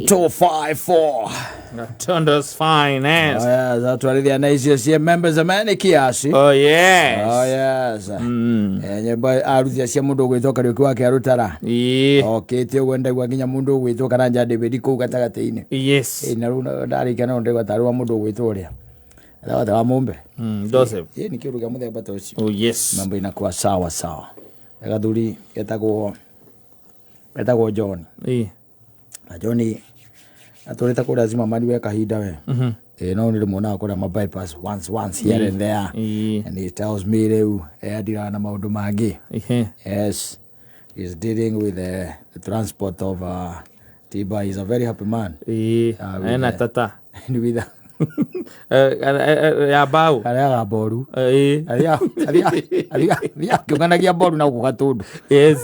254 Tunda's finest. Oh yes, that's what the nice members of many kiasi. Oh yes. Oh yes. Nyeba aruthia cia mundu gwithoka rioki wake arutara. Okay, tie gwenda gwakinya mundu gwithoka na njande bedi ku gatagati-ini. Yes. Na runa ndarika no ndego tarwa mundu gwithoria. Ndawa wa mumbe. Joseph. Ni kiruga muthemba toci. Oh yes. Mambo inakuwa sawa sawa. Gathuri getagwo John. Na John atoreta kura zima mali we kahinda we. No ni mwana akora ma bypass once here and there. And he tells me leu adira na maundu mangi. Yes. He's dealing with the transport of Tiba. He's a very happy man. Ena tata. With ya bau. Aria boru. Aria kunganagia boru na kugatundu. Yes.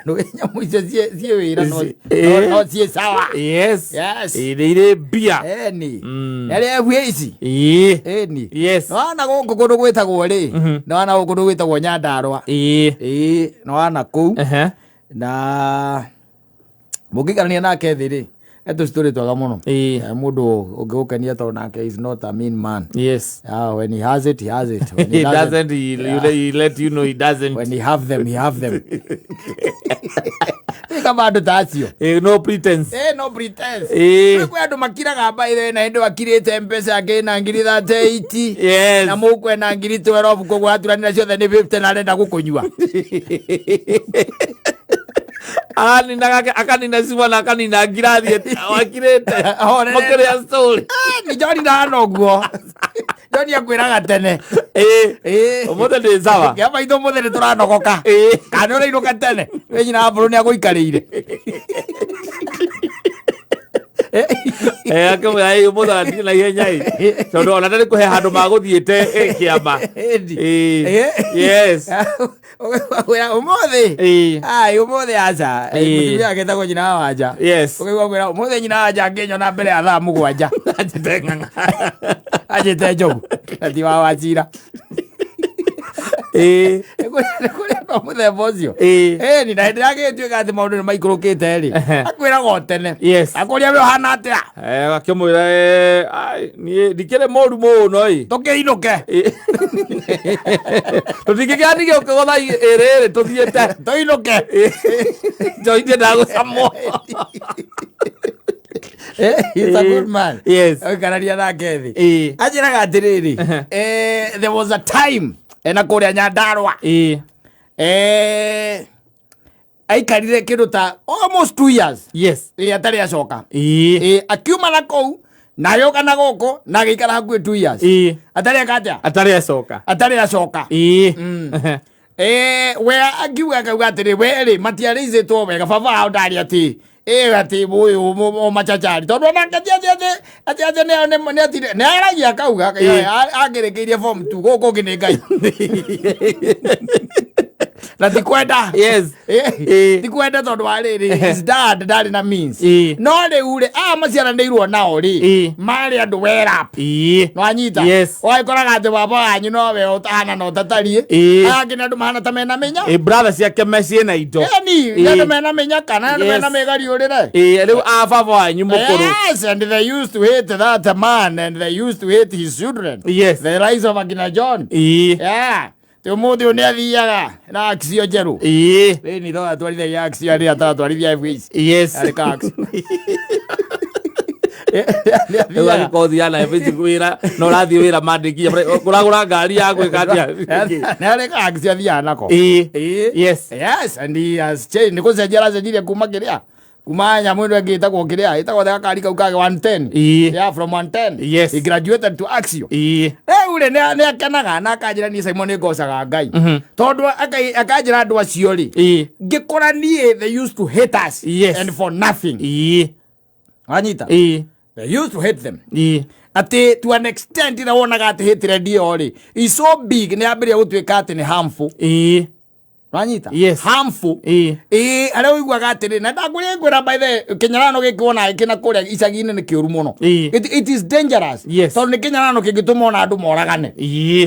No nyamu cie wira no cie sawa. Yes. Yes. Ile bia. Eni. Yale abwezi. Eni. Yes. No ana gongo kundu gwitagwo ri. No ana kundu gwitagwo Nyandarua. No ana ku. Na mugikarania nake thiri. Eto story twaga muno. Mundu ungikania to nake is not a mean man. Yes. When he has it, he has it. When he doesn't, he let you know he doesn't. When he have them, he have them. Kama ndo tasio. No pretense. No pretense. Kwa ndo makira gaba ile na ndo akirete mpesa yake na ngiri 38. Yes. Na mukwe na ngiri 12 ko gwaturani na ciothe ni 50 na arenda gukunywa. Akanina simwa na akanina ngirathi wakirete makere ya story ni John ndano guo John akwiraga tene omothe ndi sawa ya maitho mothe turanogoka kana uri iruka tene we nyina aburu ni aguikarire akamwe mothe ndi na ihenya tondu ona ndari kuhe handu maguthiete kiamba yes umothe aca mutumia agetagwo nyina wanja ukaigua kwira umothe nyina wanja ngenyo na mbere ya thaa mugwanja ajite njogu ati wa wacira kuria muthemba ucio ni na hindi agituika ati maundu ni maikurukite ri akwira gotene akuria we hana atia akimwira ndikire moru muno tukiinuke tutingigania ukigotha iriri tuthiete tuinuke joithie ndagucamwo. He's a good man. Yes. Okararia nake thi ajiraga atiriri there was a time ena kuria Nyandarua aikarire kindu ta almost 2 years. Yes. Atari acoka akiuma na kou na yoka na goko na gikara hakuhi 2 years atari akaja atari acoka we akiuga kauga atiri weri matiarizitwo wega baba ao ndari ati ati boyo machachari tondu na ati ne atire ne aragia kauga agerekeire form 2 goko ngine ngai na tikwenda tikwenda tondu ariri his dad na means no riu maciara ndeirwo nao ri mari andu wear up no anyita oikoraga ati baba wanyu no we utahana no tatarie agina andu mahana ta mena menya brother ciake meci na indo ni andu mena menya kana andu mena megari urire riu baba wanyu mukuru. Yes, and they used to hate that man and they used to hate his children. The rise of Agina John. Tumuthi uni athiaga na aksio njeru ni ndo atwarithia aksio ari atatwarithia FWC ari kax Ewa kothiana FWC wira no rathi wira mandikia kuragura ngari ya gwikatia na ari kax athia nako yes and he has changed niko cenjira kuma kiria kumanya mundu agitagwo kiria itagwo thaka kari kau kage 110 from 110 he graduated to Axio ule ne akanaga na akajira ni Simon ngocaga ngai tondu akajira andu acio ri ngikora nie they used to hate us and for nothing anyita they used to hate them ati to an extent ina wonaga ati hate dio ri is so big ne abiria gutwika ati ni harmful Ranyita yes harmful ara uiguaga atiri na ndakuri ngwira by the kinyarano gikiona kina kuria icagi-ini ni kiuru muno it is dangerous yes so ni kinyarano kingituma ona andu moragane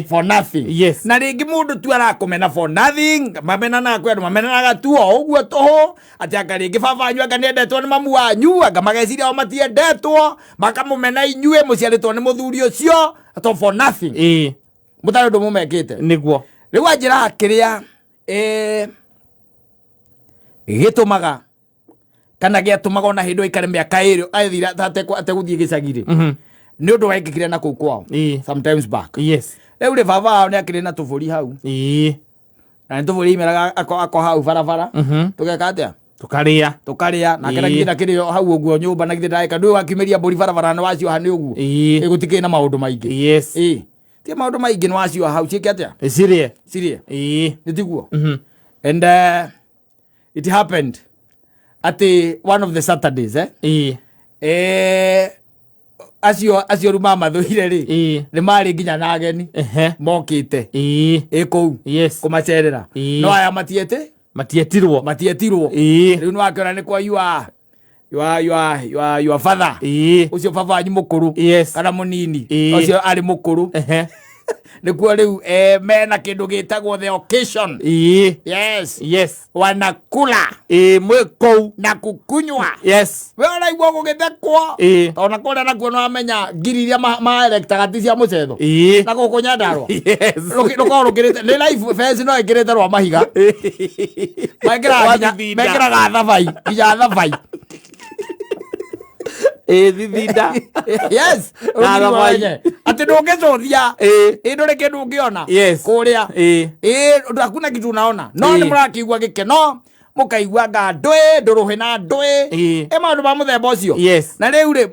for nothing yes na ringi mundu tu arakumena for nothing mamena na kwendu mamenaga tu o uguo toho ati akaringi baba anyu anga niendetwo ni mamu wanyu anga mageciria o matiendetwo makamumena inyue muciaritwo ni muthuri ucio to for nothing mutari ndu mumekite niguo riu anjira kiria gitumaga kana giatumaga ona hindu ikare miaka iri aithira ateguthie gicagiri ni undu waikikire na kuu kwao sometimes back yes riu ri baba ni akire na tuburi hau na tuburi imeraga ako hau barabara tugeka atia tukaria na kira ngira kirio hau uguo nyumba na githiraika ndu wakimeria mburi barabara na wacio hani uguo igutike na maundu maingi yes ti maundu maingi ni wacio hau ciike atia sirie nitiguo and it happened at one of the Saturdays acio ruma mathuire ri ni mari nginya na ageni mokite kou kumacerera no aya matietirwo riu ni wakiona ni kwa your father ucio baba wanyu mukuru kana munini ucio ari mukuru nikuo riu mena kindu gitagwo the occasion yes wanakula mwikou na kukunywa yes we uraigua gugithekwo ona kuria nakuo no amenya ngiri iria maerektaga ti cia mucetho na guku Nyandarua rukorwo rukirite ni life fence no ikirite rwa mahiga mekiraga thabai nginya thabai thithinda yes ati ndungicuthia nduri kindu ungiona kuria hakuna kitu unaona no ni murakigua gikeno mukaiguanga ndwi nduruhi na ndwi maundu ma muthemba ucio na riu ri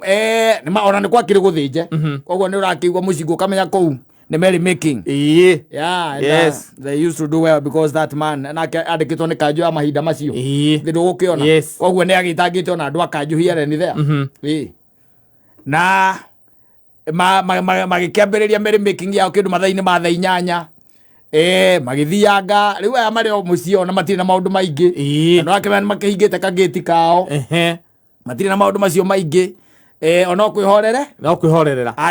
ona ni kwakiri guthinje koguo ni urakigua mucingo ukamenya kou ni merry making they used to do well because that man na andikitwo ni kanju ya mahinda macio ndu gukiona koguo ni agitangite ona andu akanju here ni there na magikiambiriria merry making yao kindu mathaini ma thaa 8 magithianga riu aya mari o mucio ona matiri na maundu maingi andu ake makihingite kageti kao matiri na maundu macio maingi ona kwihorerera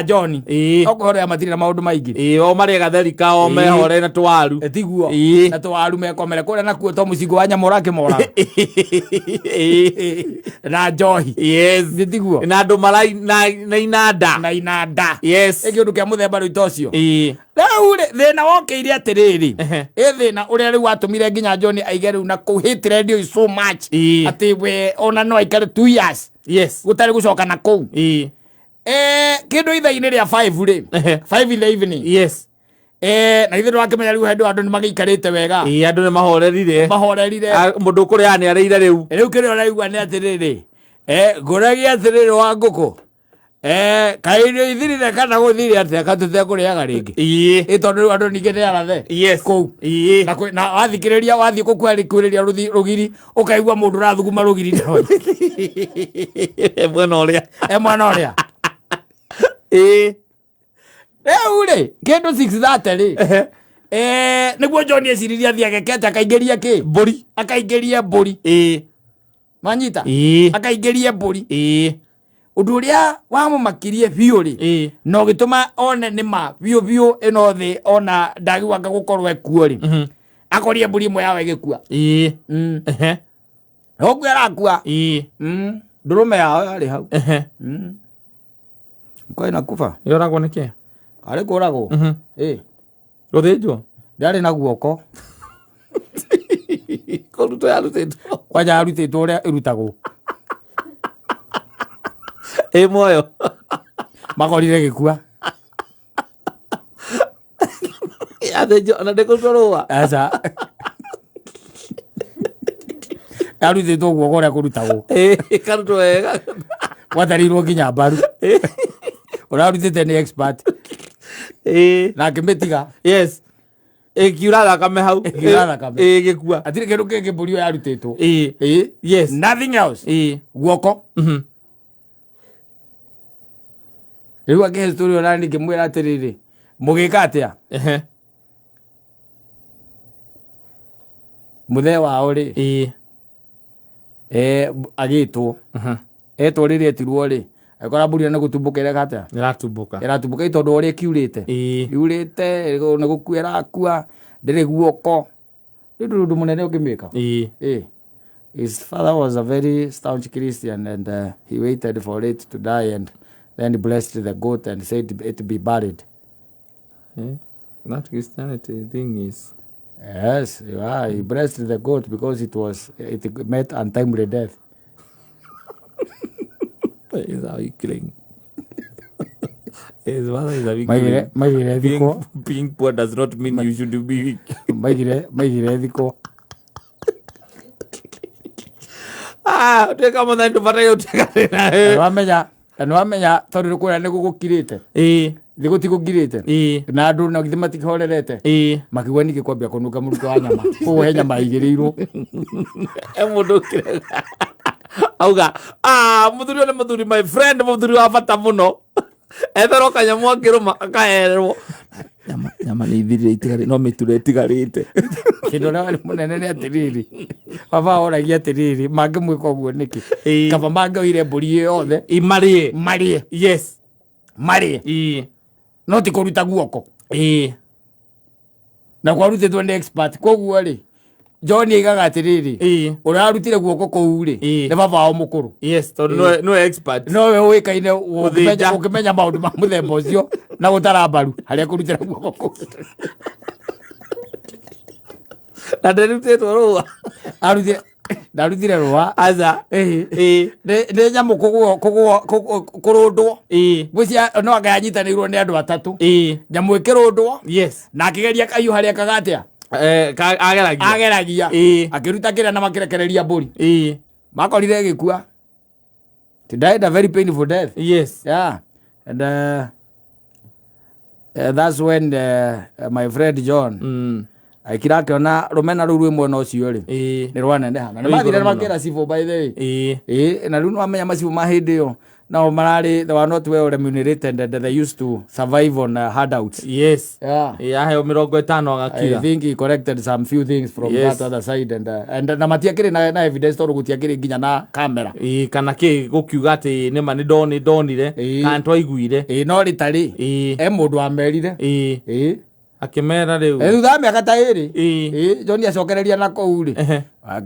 John kwihorera matiri na maundu maingi o mari gatheri kao mehore na twaru tiguo na twaru mekomere kuria nakuo to mucingo wa nyama urakimora na njohi tiguo na andu marai na inanda kindu kia muthemba riu tocio riu thina wokeire atiriri thina uria riu atumire nginya John aige riu na kuhit radio so much ati we ona no aikare 2 years gutari gucoka na kou kindu ithaini ria 5 ri 5 in the evening na ithe ndwakimenya riu hendu andu ni magiikarite wega andu ni mahorerire mundu kuria ni areire riu kirio raigua ni atiriri nguragia atiriri wa nguku kairio ithirire kana guthire atia katutekureaga ringi tondu riu andu ningi ni arathe kou na wathikiriria wathie kukwariria rugiri ukaigua mundu rathuguma rugiri mwana uria riu ri kindu 6:30 ri niguo John eciririe athie agekete akaingirie mburi manyita akaingirie mburi undu uria wamumakirie biu ri no gituma one ni ma biu ino thi ona ndagiwanga gukorwo ekuo ri akorie mburi imwe yawe gikua ogu arakua ndurume yao ari hau kwa na kufa yoragwo niki ari kuragwo guthinjwo ndari na guoko koruto yarutitwo kwanja arutitwo uria irutagwo moyo magorire gikua athinjwo ona ndikurutwo aca arutitwo guoko uria kurutagwo karutwo wega watarirwo nginya mbaru urarutite ni expert na akimetiga kiura thakame hau gikua atiri kindu kingi mburi yarutitwo nothing else guoko riu ake story ona ningi mwira atiriri mugika atia muthe wao ri agitwo etwo riri etirwo ri akora mburi na gutumbukire gata iratumbuka itondu uri kiurite iurite ne gukwira kua ndiri guoko ndu munene ukimika his father was a very staunch Christian and he waited for it to die and then he blessed the goat and said it be buried. That Christianity thing is yes, he blessed the goat because it met untimely death. Is how you killing. His father is a weak. Being poor does not mean you should be weak. Magire Uteka mwana ndu pata uteka Wamenya tondu kuria ni gugukirite thigo tigukirite na andu na githima tikhorerete makigwa ni gikwambia kunuka muruto wa nyama kuhe nyama igirirwo mundu kirega auga muthuri ni muthuri my friend muthuri wa bata muno ethero kanyamu akiruma akaherwo nyama ni ithirire itigari no miture itigarite kindu na munene ni atiriri baba oragia atiriri mangimwika uguo niki kaba mangaire mburi yothe imarie yes marie no ti kuruta guoko na kwarutitwo ni expert koguo ri John igaga atiriri urarutire guoko kou ri ni baba wao mukuru yes tondu no expert no we wikaine ukimenya maundu ma muthemba ucio na gutara mbaru haria kurutira guoko kou na nderutitwo rũa ndarutire rũa aza nĩ nyamũ kũrũndwo gwĩcia no anga yanyitanĩirwo nĩ andũ atatũ nyamũ ĩkĩrũndwo na akĩgeria kaiũ harĩa kagatia ageragia akĩruta kĩrĩa na makĩrekereria mbũri makorire ĩgĩkua. She died a very painful death. And that's when my friend John aikira akiona rumena ruru imwe no cio ri ni rwaneneha na mathire makira cifo by the way na runo amenya macifu ma hindi yo no marari they were not well remunerated and they used to survive on handouts. Aheo 50 agakira. I think he corrected some few things from that other side and na matiakire na evidence to gutiakire nginya na camera kana ki gukiuga ati ni mani donire kana twaiguire no ritari mundu amerire akimera riu thutha miaka ta iri John acokereria na kou ri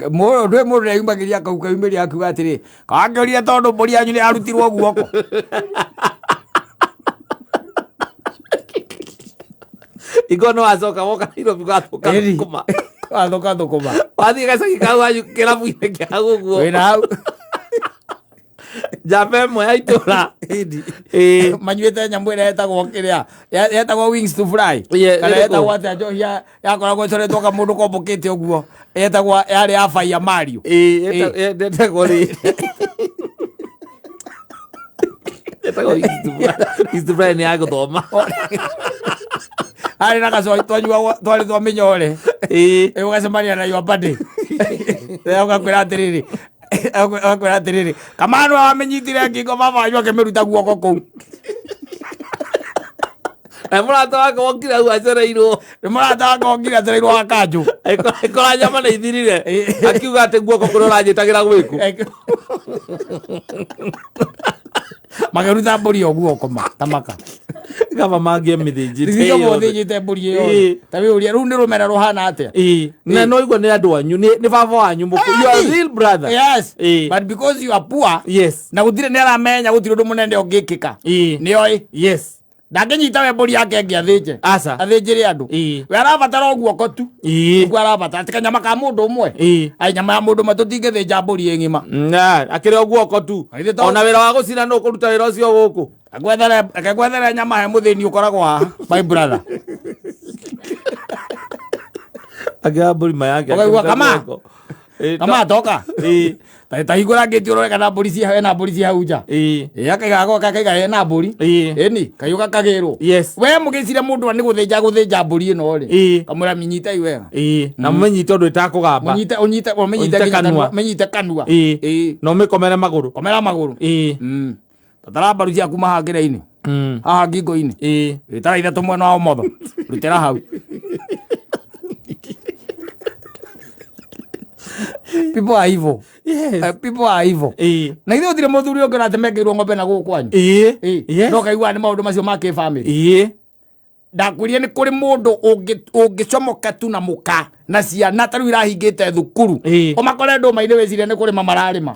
mundu reimagiria kau kaumiria akiuga atiri kangeria tondu mburi yanyu ni arutirwo guoko igono azoka woka hiro bigatoka kuma athoka thukuma wathi gacagi kau anyu kirabu-ine kia guguo wina hau jabe mwe aitura manyuite nyamũ ĩrĩa yetagwo kĩrĩa yetagwo wings to fly kana yetagwo atĩa njohia yakoragwo ĩcoretwo kamũndũ kombũkĩte ũguo yetagwo yarĩ ya Fire Mario yetagwo wings to fly nĩ ya gũthoma harĩ na gacoi twarĩ twa mĩnyore ũgacemania na your buddy ũgakwĩra atĩrĩrĩ akwĩra atĩrĩrĩ kamano wamenyitire ngingo baba wanyu akĩmĩruta guoko kũu mũrata wake wokire hau acereirwo nĩ mũrata wake wokire acereirwo wa kanjũ aikora nyama nĩ ithirire akiuga atĩ guoko kũrĩa ũranjĩtagĩra gwĩku makĩruta mbũri yo guoko tamaka kaba mangĩmĩthĩnjĩte mbũri ĩyo ta wĩũria rĩu nĩ rũmena rũhana atĩa na no igua nĩ andũ anyu nĩ baba wanyu mũkũ you are real brother but because you are poor na gũtirĩ nĩ aramenya gũtirĩ ũndũ mũnene ũngĩkĩka nĩoĩ ndangĩnyita we mbũri yake ngĩathĩnje athĩnjĩre andũ we arabatara o guoko tu nĩguo arabatara atĩ kanyama ka mũndũ ũmwe nyama ya mũndũ ũmwe tũtingĩthĩnja mbũri ĩ ng'ima akĩrĩ o guoko tu ona wĩra wa gũcina nũ kũruta wĩra ũcio gũkũ akagwethere nyama he mũthĩni ũkoragwo haha my brother akĩra mbũri mayake kama toka ta hingũra ngĩti ũrore kana mbũri ciĩ mbũri ciĩ hau nja akaiga hena mbũri ĩni kaiũ gakagĩrwo we mũgĩcire mũndũ nĩ gũthĩnja mbũri ĩno rĩ kamwĩra mĩnyitei wega na mũmenyite ũndũ ĩtakũgamba menyite kanua na ũmĩkomere magũrũ tatara mbaru ciaku maha ngĩra-inĩ haha ngingo-inĩ ĩtara ithatũ mwena wa ũmotho rutĩra hau People are evil. Yes. People are evil. Na ithe utire muthuri ungi ratemekeirwo ng'ombe na gukwanyu. Yes. No kaigua ni maundu macio ma family. Ndakuria ni kuri mundu ungicomoka tu na muka na ciana taru irahingite thukuru. Umakore nduma ine wecire ni kuri mamararima.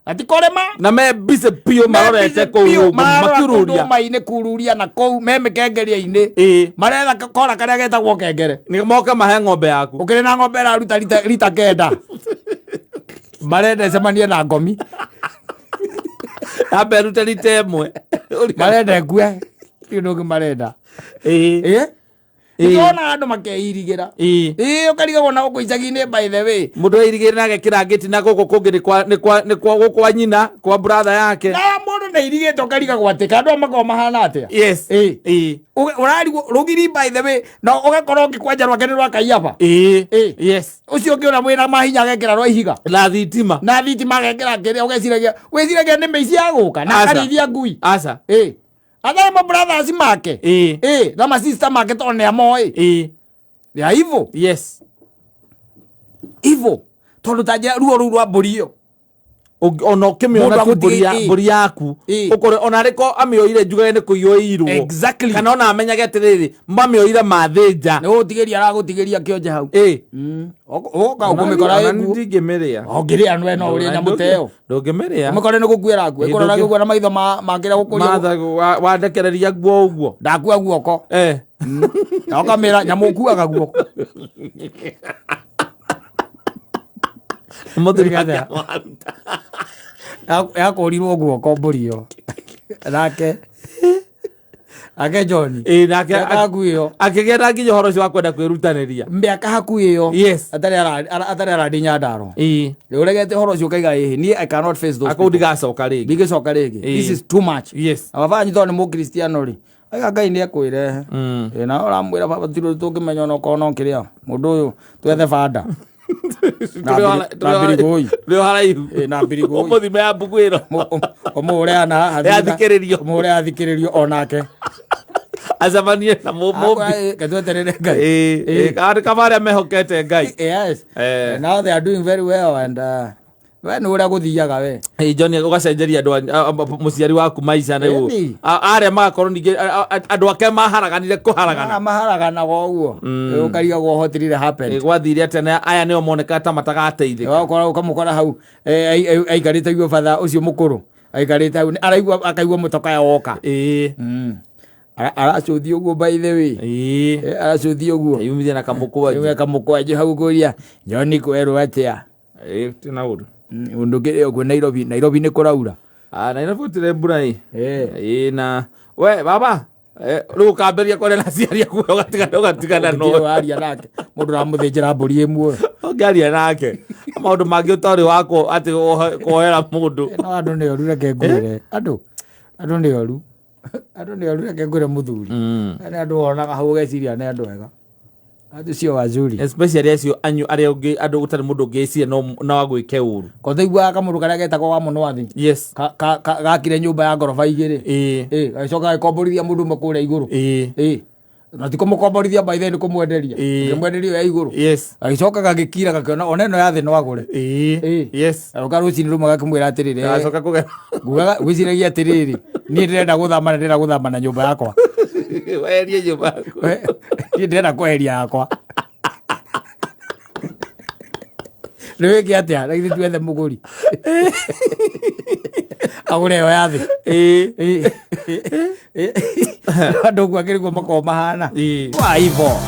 Ati korema na me bise pio marorete ko makiruria nduma ine kururia na kou me mekengeria ine. Maretha kora karia getagwo kengere. Ni moke mahe ng'ombe yaku. Ukire na ng'ombe ra ruta rita kenda. Marenda semania na ngomi. Aberu rita imwe. Marenda kue. Ndio marenda. Ndona andu makeirigira. Ukariga wona uko icagi-ini by the way. Mundu airigira nake kirangiti na guko kungi ni kwa gukwa nyina kwa brother yake. Na mundu ndairigite ukariga gwatika andu amako mahana atia. Yes. Urari rugiri by the way na ugakorwo ngikwenja rwake ni rwa kaiyaba. Yes. Ucio ngiona mwina mahinya gekira rwa ihiga. Na thitima gekira ngire weciragia ni meici aguka na karithia ngui. Asa. Aga ma brothers make. Na ma sister make to ne amoi. They are evil. Yes. Evil. Tondu taje ruo rwa mburi ono kimiona mburi yaku ukore ona riko amioire njugage ni kuyoirwo. Exactly. Kana ona amenyage atiriri mamioire mathinja. Ni gutigeria aragutigeria kionje hau. Oka ukumikora egu. Ndingimeria. Ongiria nwe no uri nyamuteo. Ndungimeria. Umikore ni gukwira ku. Ikora gukwa na maitho makira gukuria. Matha wandekereria guo uguo. Ndakua guoko. Oka mira nyamukuaga guoko. Muthuri gata. Yakorirwo guoko mburi yo. Nake John. Nake akaguyo. Akigera nginya horo cio kwenda kwirutaniria. Mbe akahakuyo. Yes. Atari ara dinya ndaro. Uregete horo cio kaiga ni I cannot face those. Akudi gacoka ringi. Bigicoka ringi. This is too much. Yes. Abavanyi to ni mu Kristiano ri. Aga Ngai ni akwire. Na uramwira baba tiro tungimenya no kono kiria. Mundu uyu twethe fada. Na birigoi. Leo haraihu. Na birigoi. Omuthime ya bugwiro. Omurea na athikiririo. Omurea athikiririo onake. Azamanie na momo. Katweterere Ngai. Kamare mehokete Ngai. Yes. Now they are doing very well and we no ura guthiaga we. John ugacenjeria andu muciari waku maica riu. Aria magakorwo ninge andu ake maharaganire kuharagana. Maharagana guo. Ukariga guhotirire happen. Gwathire atene aya nio moneka ta matagateithika. Wakora ukamukora hau aikarite guo father ucio mukuru. Aikarite hau araigua akaigua mutoka ya woka. Aracuthio guo by the way. Aracuthio guo. Yumithia na kamukwaji. Yumithia kamukwaji hau kuria. Joni kweru atia. Tina uru. Undu kire ogwo Nairobi ni kuraura. Nairobi tire mbura na we baba riu kamberia kore na ciaria kuo ugatigana no aria nake mundu ramuthinjira mburi imwe ngaria nake maundu mangi utori wako ati kuhera mundu no andu ni oru reke ngure andu ni oru reke ngure muthuri ni andu onaga hau geciria ni andu ega atu cio wazuri especially acio anyu aria ungi andu utari mundu ngeciria no agwike uru kotheigua kamundu karia getagwo wa muno athi. Yes. Gakire nyumba ya ngorofa igiri gacoka gakomborithia mundu mukure iguru na tiko mukomborithia by then kumwenderia mwenderio ya iguru. Yes. Gacoka gagikira gakiona oneno ya thi no agure yes aroka rucini ruma gakimwira atiriri gacoka kuga guga gwiciragia atiriri ni ndirenda guthama na nyumba yakwa werie nyumba yakwa ni ndirenda kweheria yakwa Rweke atia na ithu twethe muguri agure yo yathi andu gwakirigwo makoma hana wa ivo